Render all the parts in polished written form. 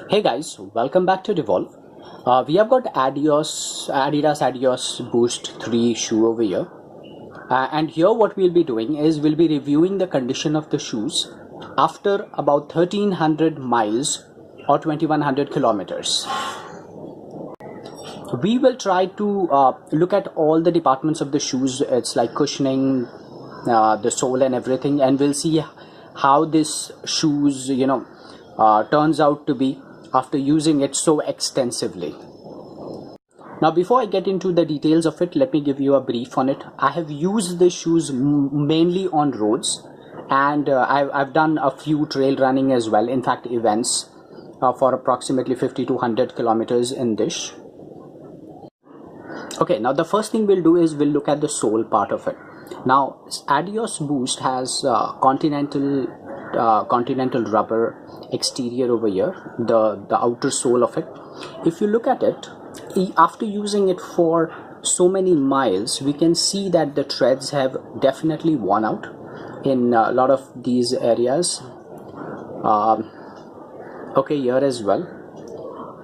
Hey guys, welcome back to Devolve. We have got Adidas Adios Boost 3 shoe over here. And here what we'll be doing is we'll be reviewing the condition of the shoes after about 1300 miles or 2100 kilometers. We will try to look at all the departments of the shoes. It's like cushioning, the sole and everything, and we'll see how this shoes turns out to be after using it so extensively. Now before I get into the details of it, let me give you a brief on it. I have used the shoes mainly on roads, and I've done a few trail running as well, in fact events for approximately 50 to 100 kilometers in this. Okay, now the first thing we'll do is we'll look at the sole part of it. Now Adios Boost has continental rubber exterior over here, the outer sole of it. If you look at it, after using it for so many miles, we can see that the treads have definitely worn out in a lot of these areas. Okay, here as well.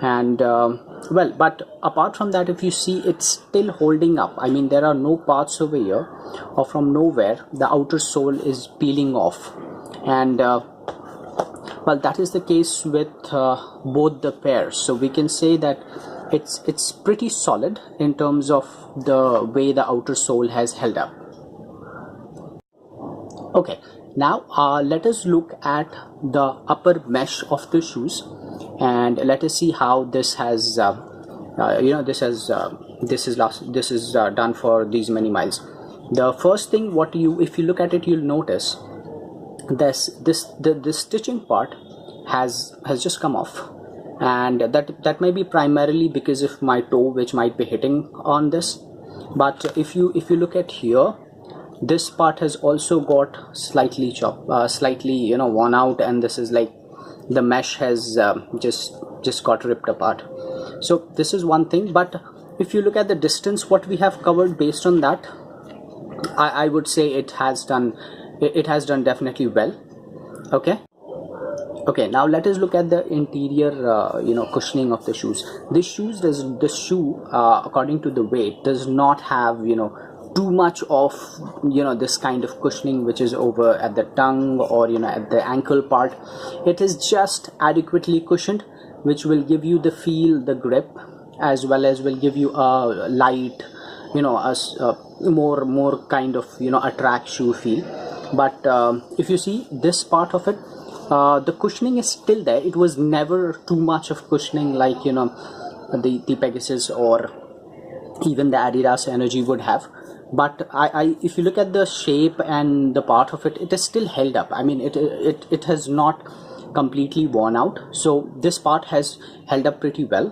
And well, but apart from that, if you see, it's still holding up. I mean, there are no parts over here, or from nowhere the outer sole is peeling off. And well, that is the case with both the pairs, so we can say that it's pretty solid in terms of the way the outer sole has held up. Okay, now let us look at the upper mesh of the shoes, and let us see how this has this is done for these many miles. The first thing, if you look at it, you'll notice the stitching part has just come off, and that may be primarily because of my toe, which might be hitting on this. But if you look at here, this part has also got slightly worn out, and this is like the mesh has just got ripped apart. So this is one thing. But if you look at the distance what we have covered, based on that, I would say it has done definitely well. Okay, now let us look at the interior cushioning of the shoes. This shoe according to the weight does not have too much of this kind of cushioning which is over at the tongue or at the ankle part. It is just adequately cushioned, which will give you the feel, the grip, as well as will give you a light, a more kind of a track shoe feel. But if you see this part of it, the cushioning is still there. It was never too much of cushioning like the Pegasus or even the Adidas Energy would have. But if you look at the shape and the part of it, it is still held up. I mean, it has not completely worn out, so this part has held up pretty well.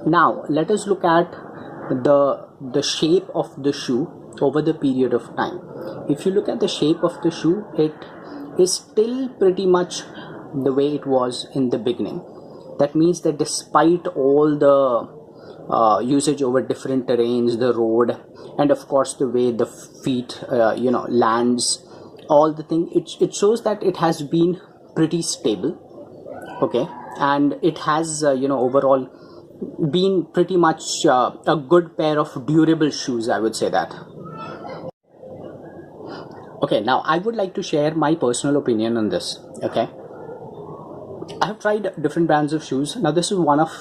Now let us look at the shape of the shoe over the period of time. If you look at the shape of the shoe, it is still pretty much the way it was in the beginning. That means that despite all the usage over different terrains, the road, and of course the way the feet lands, all the thing, it shows that it has been pretty stable. Okay, and it has overall been pretty much a good pair of durable shoes, I would say that. Okay, now I would like to share my personal opinion on this. Okay, I have tried different brands of shoes. Now this is one of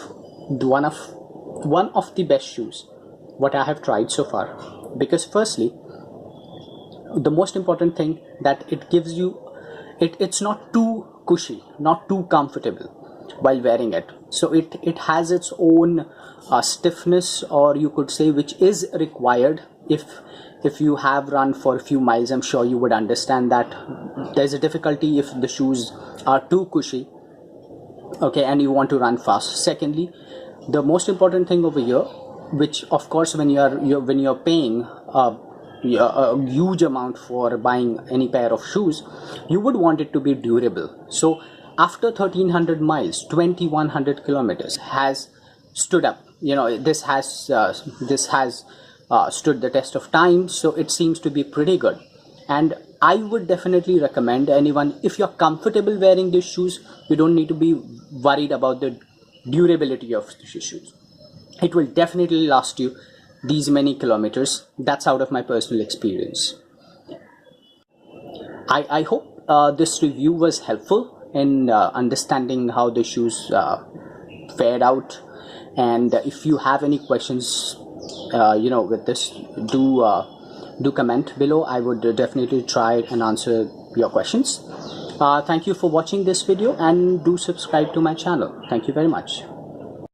the best shoes what I have tried so far, because firstly, the most important thing that it gives you, it's not too cushy, not too comfortable while wearing it. So it has its own stiffness, or you could say, which is required. If you have run for a few miles, I'm sure you would understand that there's a difficulty if the shoes are too cushy, okay, and you want to run fast. Secondly, the most important thing over here, which of course when you're paying a huge amount for buying any pair of shoes, you would want it to be durable. So after 1300 miles, 2100 kilometers has stood up. This has stood the test of time, so it seems to be pretty good. And I would definitely recommend anyone, if you're comfortable wearing these shoes, you don't need to be worried about the durability of the shoes. It will definitely last you these many kilometers. That's out of my personal experience. I hope this review was helpful in understanding how the shoes fared out. And if you have any questions, with this, do comment below. I would definitely try and answer your questions. Thank you for watching this video, and do subscribe to my channel. Thank you very much.